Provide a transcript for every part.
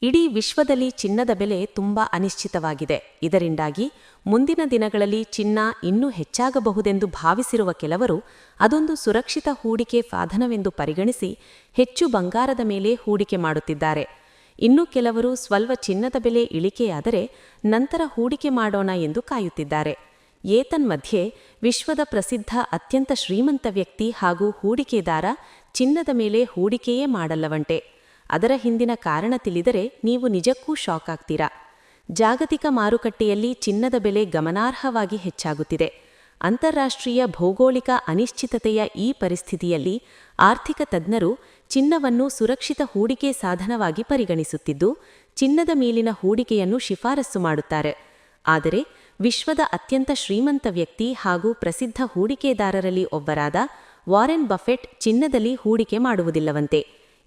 ಇಡೀ ವಿಶ್ವದಲ್ಲಿ ಚಿನ್ನದ ಬೆಲೆ ತುಂಬಾ ಅನಿಶ್ಚಿತವಾಗಿದೆ. ಇದರಿಂದಾಗಿ ಮುಂದಿನ ದಿನಗಳಲ್ಲಿ ಚಿನ್ನ ಇನ್ನೂ ಹೆಚ್ಚಾಗಬಹುದೆಂದು ಭಾವಿಸಿರುವ ಕೆಲವರು ಅದೊಂದು ಸುರಕ್ಷಿತ ಹೂಡಿಕೆ ಸಾಧನವೆಂದು ಪರಿಗಣಿಸಿ ಹೆಚ್ಚು ಬಂಗಾರದ ಮೇಲೆ ಹೂಡಿಕೆ ಮಾಡುತ್ತಿದ್ದಾರೆ. ಇನ್ನು ಕೆಲವರು ಸ್ವಲ್ಪ ಚಿನ್ನದ ಬೆಲೆ ಇಳಿಕೆಯಾದರೆ ನಂತರ ಹೂಡಿಕೆ ಮಾಡೋಣ ಎಂದು ಕಾಯುತ್ತಿದ್ದಾರೆ. ಏತನ್ಮಧ್ಯೆ ವಿಶ್ವದ ಪ್ರಸಿದ್ಧ ಅತ್ಯಂತ ಶ್ರೀಮಂತ ವ್ಯಕ್ತಿ ಹಾಗೂ ಹೂಡಿಕೆದಾರ ಚಿನ್ನದ ಮೇಲೆ ಹೂಡಿಕೆಯೇ ಮಾಡಲ್ಲವಂತೆ. ಅದರ ಹಿಂದಿನ ಕಾರಣ ತಿಳಿದರೆ ನೀವು ನಿಜಕ್ಕೂ ಶಾಕ್ ಆಗ್ತೀರಾ. ಜಾಗತಿಕ ಮಾರುಕಟ್ಟೆಯಲ್ಲಿ ಚಿನ್ನದ ಬೆಲೆ ಗಮನಾರ್ಹವಾಗಿ ಹೆಚ್ಚಾಗುತ್ತಿದೆ. ಅಂತಾರಾಷ್ಟ್ರೀಯ ಭೌಗೋಳಿಕ ಅನಿಶ್ಚಿತತೆಯ ಈ ಪರಿಸ್ಥಿತಿಯಲ್ಲಿ ಆರ್ಥಿಕ ತಜ್ಞರು ಚಿನ್ನವನ್ನು ಸುರಕ್ಷಿತ ಹೂಡಿಕೆ ಸಾಧನವಾಗಿ ಪರಿಗಣಿಸುತ್ತಿದ್ದು, ಚಿನ್ನದ ಮೇಲಿನ ಹೂಡಿಕೆಯನ್ನು ಶಿಫಾರಸು ಮಾಡುತ್ತಾರೆ. ಆದರೆ ವಿಶ್ವದ ಅತ್ಯಂತ ಶ್ರೀಮಂತ ವ್ಯಕ್ತಿ ಹಾಗೂ ಪ್ರಸಿದ್ಧ ಹೂಡಿಕೆದಾರರಲ್ಲಿ ಒಬ್ಬರಾದ ವಾರೆನ್ ಬಫೆಟ್ ಚಿನ್ನದಲ್ಲಿ ಹೂಡಿಕೆ ಮಾಡುವುದಿಲ್ಲವಂತೆ.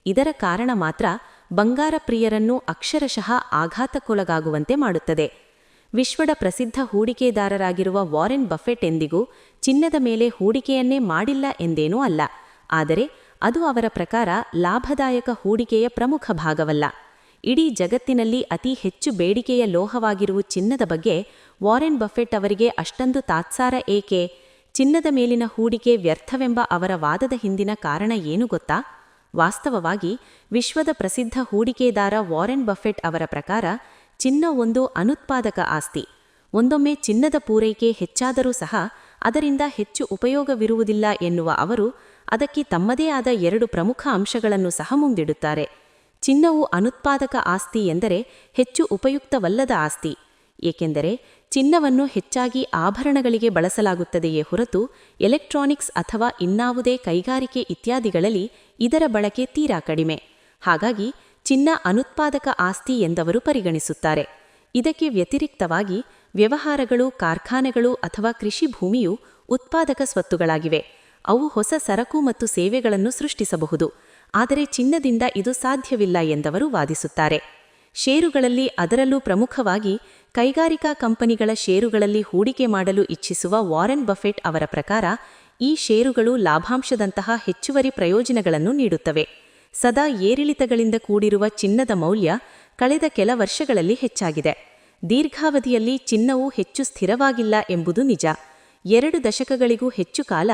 ಇದರ ಕಾರಣ ಮಾತ್ರ ಬಂಗಾರ ಪ್ರಿಯರನ್ನು ಅಕ್ಷರಶಃ ಆಘಾತಕ್ಕೊಳಗಾಗುವಂತೆ ಮಾಡುತ್ತದೆ. ವಿಶ್ವದ ಪ್ರಸಿದ್ಧ ಹೂಡಿಕೆದಾರರಾಗಿರುವ ವಾರೆನ್ ಬಫೆಟ್ ಎಂದಿಗೂ ಚಿನ್ನದ ಮೇಲೆ ಹೂಡಿಕೆಯನ್ನೇ ಮಾಡಿಲ್ಲ ಎಂದೇನೂ ಅಲ್ಲ. ಆದರೆ ಅದು ಅವರ ಪ್ರಕಾರ ಲಾಭದಾಯಕ ಹೂಡಿಕೆಯ ಪ್ರಮುಖ ಭಾಗವಲ್ಲ. ಇಡೀ ಜಗತ್ತಿನಲ್ಲಿ ಅತಿ ಹೆಚ್ಚು ಬೇಡಿಕೆಯ ಲೋಹವಾಗಿರುವ ಚಿನ್ನದ ಬಗ್ಗೆ ವಾರೆನ್ ಬಫೆಟ್ ಅವರಿಗೆ ಅಷ್ಟೊಂದು ತಾತ್ಸಾರ ಏಕೆ? ಚಿನ್ನದ ಮೇಲಿನ ಹೂಡಿಕೆ ವ್ಯರ್ಥವೆಂಬ ಅವರ ವಾದದ ಹಿಂದಿನ ಕಾರಣ ಏನು ಗೊತ್ತಾ? ವಾಸ್ತವವಾಗಿ ವಿಶ್ವದ ಪ್ರಸಿದ್ಧ ಹೂಡಿಕೆದಾರ ವಾರೆನ್ ಬಫೆಟ್ ಅವರ ಪ್ರಕಾರ ಚಿನ್ನ ಒಂದು ಅನುತ್ಪಾದಕ ಆಸ್ತಿ. ಒಂದೊಮ್ಮೆ ಚಿನ್ನದ ಪೂರೈಕೆ ಹೆಚ್ಚಾದರೂ ಸಹ ಅದರಿಂದ ಹೆಚ್ಚು ಉಪಯೋಗವಿರುವುದಿಲ್ಲ ಎನ್ನುವ ಅವರು ಅದಕ್ಕೆ ತಮ್ಮದೇ ಆದ 2 ಪ್ರಮುಖ ಅಂಶಗಳನ್ನು ಸಹ ಮುಂದಿಡುತ್ತಾರೆ. ಚಿನ್ನವು ಅನುತ್ಪಾದಕ ಆಸ್ತಿ ಎಂದರೆ ಹೆಚ್ಚು ಉಪಯುಕ್ತವಲ್ಲದ ಆಸ್ತಿ. ಏಕೆಂದರೆ ಚಿನ್ನವನ್ನು ಹೆಚ್ಚಾಗಿ ಆಭರಣಗಳಿಗೆ ಬಳಸಲಾಗುತ್ತದೆಯೇ ಹೊರತು ಎಲೆಕ್ಟ್ರಾನಿಕ್ಸ್ ಅಥವಾ ಇನ್ನಾವುದೇ ಕೈಗಾರಿಕೆ ಇತ್ಯಾದಿಗಳಲ್ಲಿ ಇದರ ಬಳಕೆ ತೀರಾ ಕಡಿಮೆ. ಹಾಗಾಗಿ ಚಿನ್ನ ಅನುತ್ಪಾದಕ ಆಸ್ತಿ ಎಂದವರು ಪರಿಗಣಿಸುತ್ತಾರೆ. ಇದಕ್ಕೆ ವ್ಯತಿರಿಕ್ತವಾಗಿ ವ್ಯವಹಾರಗಳು, ಕಾರ್ಖಾನೆಗಳು ಅಥವಾ ಕೃಷಿ ಭೂಮಿಯು ಉತ್ಪಾದಕ ಸ್ವತ್ತುಗಳಾಗಿವೆ. ಅವು ಹೊಸ ಸರಕು ಮತ್ತು ಸೇವೆಗಳನ್ನು ಸೃಷ್ಟಿಸಬಹುದು. ಆದರೆ ಚಿನ್ನದಿಂದ ಇದು ಸಾಧ್ಯವಿಲ್ಲ ಎಂದವರು ವಾದಿಸುತ್ತಾರೆ. ಷೇರುಗಳಲ್ಲಿ, ಅದರಲ್ಲೂ ಪ್ರಮುಖವಾಗಿ ಕೈಗಾರಿಕಾ ಕಂಪನಿಗಳ ಷೇರುಗಳಲ್ಲಿ ಹೂಡಿಕೆ ಮಾಡಲು ಇಚ್ಛಿಸುವ ವಾರೆನ್ ಬಫೆಟ್ ಅವರ ಪ್ರಕಾರ ಈ ಷೇರುಗಳು ಲಾಭಾಂಶದಂತಹ ಹೆಚ್ಚುವರಿ ಪ್ರಯೋಜನಗಳನ್ನು ನೀಡುತ್ತವೆ. ಸದಾ ಏರಿಳಿತಗಳಿಂದ ಕೂಡಿರುವ ಚಿನ್ನದ ಮೌಲ್ಯ ಕಳೆದ ಕೆಲ ವರ್ಷಗಳಲ್ಲಿ ಹೆಚ್ಚಾಗಿದೆ. ದೀರ್ಘಾವಧಿಯಲ್ಲಿ ಚಿನ್ನವು ಹೆಚ್ಚು ಸ್ಥಿರವಾಗಿಲ್ಲ ಎಂಬುದು ನಿಜ. 2 ದಶಕಗಳಿಗೂ ಹೆಚ್ಚು ಕಾಲ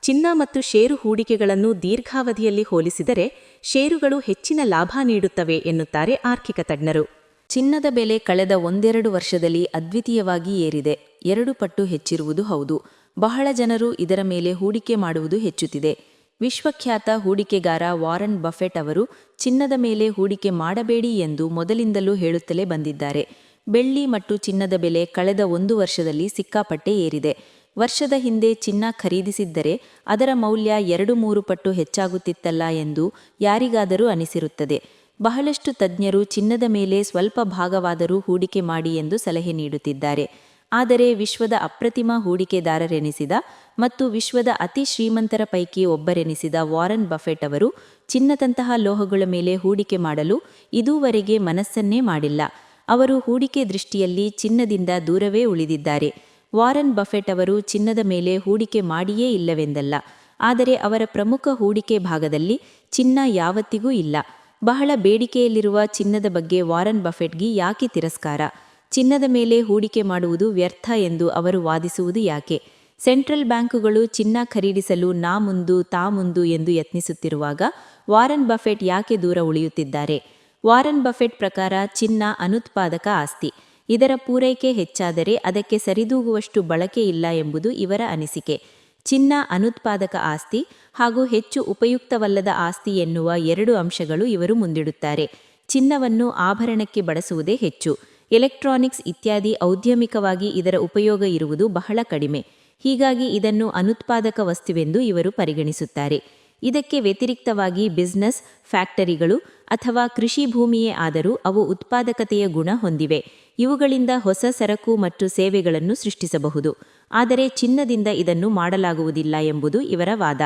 ಚಿನ್ನ ಮತ್ತು ಷೇರು ಹೂಡಿಕೆಗಳನ್ನು ದೀರ್ಘಾವಧಿಯಲ್ಲಿ ಹೋಲಿಸಿದರೆ ಷೇರುಗಳು ಹೆಚ್ಚಿನ ಲಾಭ ನೀಡುತ್ತವೆ ಎನ್ನುತ್ತಾರೆ ಆರ್ಥಿಕ ತಜ್ಞರು. ಚಿನ್ನದ ಬೆಲೆ ಕಳೆದ 1-2 ವರ್ಷದಲ್ಲಿ ಅದ್ವಿತೀಯವಾಗಿ ಏರಿದೆ. 2 ಪಟ್ಟು ಹೆಚ್ಚಿರುವುದು ಹೌದು. ಬಹಳ ಜನರು ಇದರ ಮೇಲೆ ಹೂಡಿಕೆ ಮಾಡುವುದು ಹೆಚ್ಚುತ್ತಿದೆ. ವಿಶ್ವಖ್ಯಾತ ಹೂಡಿಕೆಗಾರ ವಾರೆನ್ ಬಫೆಟ್ ಅವರು ಚಿನ್ನದ ಮೇಲೆ ಹೂಡಿಕೆ ಮಾಡಬೇಡಿ ಎಂದು ಮೊದಲಿಂದಲೂ ಹೇಳುತ್ತಲೇ ಬಂದಿದ್ದಾರೆ. ಬೆಳ್ಳಿ ಮತ್ತು ಚಿನ್ನದ ಬೆಲೆ ಕಳೆದ 1 ವರ್ಷದಲ್ಲಿ ಸಿಕ್ಕಾಪಟ್ಟೆ ಏರಿದೆ. ವರ್ಷದ ಹಿಂದೆ ಚಿನ್ನ ಖರೀದಿಸಿದ್ದರೆ ಅದರ ಮೌಲ್ಯ 2-3 ಪಟ್ಟು ಹೆಚ್ಚಾಗುತ್ತಿತ್ತಲ್ಲ ಎಂದು ಯಾರಿಗಾದರೂ ಅನಿಸಿರುತ್ತದೆ. ಬಹಳಷ್ಟು ತಜ್ಞರು ಚಿನ್ನದ ಮೇಲೆ ಸ್ವಲ್ಪ ಭಾಗವಾದರೂ ಹೂಡಿಕೆ ಮಾಡಿ ಎಂದು ಸಲಹೆ ನೀಡುತ್ತಿದ್ದಾರೆ. ಆದರೆ ವಿಶ್ವದ ಅಪ್ರತಿಮ ಹೂಡಿಕೆದಾರರೆನಿಸಿದ ಮತ್ತು ವಿಶ್ವದ ಅತಿ ಶ್ರೀಮಂತರ ಪೈಕಿ ಒಬ್ಬರೆನಿಸಿದ ವಾರೆನ್ ಬಫೆಟ್ ಅವರು ಚಿನ್ನದಂತಹ ಲೋಹಗಳ ಮೇಲೆ ಹೂಡಿಕೆ ಮಾಡಲು ಇದುವರೆಗೆ ಮನಸ್ಸನ್ನೇ ಮಾಡಿಲ್ಲ. ಅವರು ಹೂಡಿಕೆ ದೃಷ್ಟಿಯಲ್ಲಿ ಚಿನ್ನದಿಂದ ದೂರವೇ ಉಳಿದಿದ್ದಾರೆ. ವಾರೆನ್ ಬಫೆಟ್ ಅವರು ಚಿನ್ನದ ಮೇಲೆ ಹೂಡಿಕೆ ಮಾಡಿಯೇ ಇಲ್ಲವೆಂದಲ್ಲ. ಆದರೆ ಅವರ ಪ್ರಮುಖ ಹೂಡಿಕೆ ಭಾಗದಲ್ಲಿ ಚಿನ್ನ ಯಾವತ್ತಿಗೂ ಇಲ್ಲ. ಬಹಳ ಬೇಡಿಕೆಯಲ್ಲಿರುವ ಚಿನ್ನದ ಬಗ್ಗೆ ವಾರೆನ್ ಬಫೆಟ್ಗೆ ಯಾಕೆ ತಿರಸ್ಕಾರ? ಚಿನ್ನದ ಮೇಲೆ ಹೂಡಿಕೆ ಮಾಡುವುದು ವ್ಯರ್ಥ ಎಂದು ಅವರು ವಾದಿಸುವುದು ಯಾಕೆ? ಸೆಂಟ್ರಲ್ ಬ್ಯಾಂಕುಗಳು ಚಿನ್ನ ಖರೀದಿಸಲು ನಾ ಮುಂದು ತಾ ಮುಂದು ಎಂದು ಯತ್ನಿಸುತ್ತಿರುವಾಗ ವಾರೆನ್ ಬಫೆಟ್ ಯಾಕೆ ದೂರ ಉಳಿಯುತ್ತಿದ್ದಾರೆ? ವಾರೆನ್ ಬಫೆಟ್ ಪ್ರಕಾರ ಚಿನ್ನ ಅನುತ್ಪಾದಕ ಆಸ್ತಿ. ಇದರ ಪೂರೈಕೆ ಹೆಚ್ಚಾದರೆ ಅದಕ್ಕೆ ಸರಿದೂಗುವಷ್ಟು ಬಳಕೆ ಇಲ್ಲ ಎಂಬುದು ಇವರ ಅನಿಸಿಕೆ. ಚಿನ್ನ ಅನುತ್ಪಾದಕ ಆಸ್ತಿ ಹಾಗೂ ಹೆಚ್ಚು ಉಪಯುಕ್ತವಲ್ಲದ ಆಸ್ತಿ ಎನ್ನುವ 2 ಅಂಶಗಳು ಇವರು ಮುಂದಿಡುತ್ತಾರೆ. ಚಿನ್ನವನ್ನು ಆಭರಣಕ್ಕೆ ಬಳಸುವುದೇ ಹೆಚ್ಚು. ಎಲೆಕ್ಟ್ರಾನಿಕ್ಸ್ ಇತ್ಯಾದಿ ಔದ್ಯಮಿಕವಾಗಿ ಇದರ ಉಪಯೋಗ ಇರುವುದು ಬಹಳ ಕಡಿಮೆ. ಹೀಗಾಗಿ ಇದನ್ನು ಅನುತ್ಪಾದಕ ವಸ್ತುವೆಂದು ಇವರು ಪರಿಗಣಿಸುತ್ತಾರೆ. ಇದಕ್ಕೆ ವ್ಯತಿರಿಕ್ತವಾಗಿ ಬಿಸಿನೆಸ್, ಫ್ಯಾಕ್ಟರಿಗಳು ಅಥವಾ ಕೃಷಿ ಭೂಮಿಯೇ ಆದರೂ ಅವು ಉತ್ಪಾದಕತೆಯ ಗುಣ ಹೊಂದಿವೆ. ಇವುಗಳಿಂದ ಹೊಸ ಸರಕು ಮತ್ತು ಸೇವೆಗಳನ್ನು ಸೃಷ್ಟಿಸಬಹುದು. ಆದರೆ ಚಿನ್ನದಿಂದ ಇದನ್ನು ಮಾಡಲಾಗುವುದಿಲ್ಲ ಎಂಬುದು ಇವರ ವಾದ.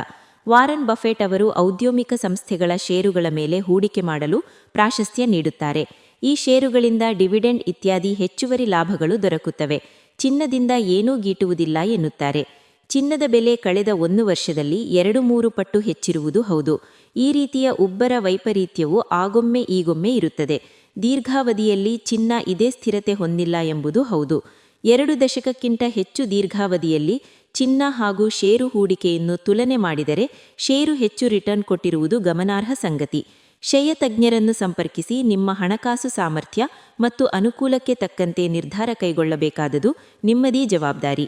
ವಾರೆನ್ ಬಫೆಟ್ ಅವರು ಔದ್ಯೋಮಿಕ ಸಂಸ್ಥೆಗಳ ಷೇರುಗಳ ಮೇಲೆ ಹೂಡಿಕೆ ಮಾಡಲು ಪ್ರಾಶಸ್ತ್ಯ ನೀಡುತ್ತಾರೆ. ಈ ಷೇರುಗಳಿಂದ ಡಿವಿಡೆಂಡ್ ಇತ್ಯಾದಿ ಹೆಚ್ಚುವರಿ ಲಾಭಗಳು ದೊರಕುತ್ತವೆ. ಚಿನ್ನದಿಂದ ಏನೂ ಗೀಟುವುದಿಲ್ಲ ಎನ್ನುತ್ತಾರೆ. ಚಿನ್ನದ ಬೆಲೆ ಕಳೆದ 1 ವರ್ಷದಲ್ಲಿ 2-3 ಪಟ್ಟು ಹೆಚ್ಚಿರುವುದು ಹೌದು. ಈ ರೀತಿಯ ಉಬ್ಬರ ವೈಪರೀತ್ಯವು ಆಗೊಮ್ಮೆ ಈಗೊಮ್ಮೆ ಇರುತ್ತದೆ. ದೀರ್ಘಾವಧಿಯಲ್ಲಿ ಚಿನ್ನ ಇದೇ ಸ್ಥಿರತೆ ಹೊಂದಿಲ್ಲ ಎಂಬುದು ಹೌದು. 2 ದಶಕಕ್ಕಿಂತ ಹೆಚ್ಚು ದೀರ್ಘಾವಧಿಯಲ್ಲಿ ಚಿನ್ನ ಹಾಗೂ ಷೇರು ಹೂಡಿಕೆಯನ್ನು ತುಲನೆ ಮಾಡಿದರೆ ಷೇರು ಹೆಚ್ಚು ರಿಟರ್ನ್ ಕೊಟ್ಟಿರುವುದು ಗಮನಾರ್ಹ ಸಂಗತಿ. ಕ್ಷಯ ತಜ್ಞರನ್ನು ಸಂಪರ್ಕಿಸಿ ನಿಮ್ಮ ಹಣಕಾಸು ಸಾಮರ್ಥ್ಯ ಮತ್ತು ಅನುಕೂಲಕ್ಕೆ ತಕ್ಕಂತೆ ನಿರ್ಧಾರ ಕೈಗೊಳ್ಳಬೇಕಾದುದು ನಿಮ್ಮದೇ ಜವಾಬ್ದಾರಿ.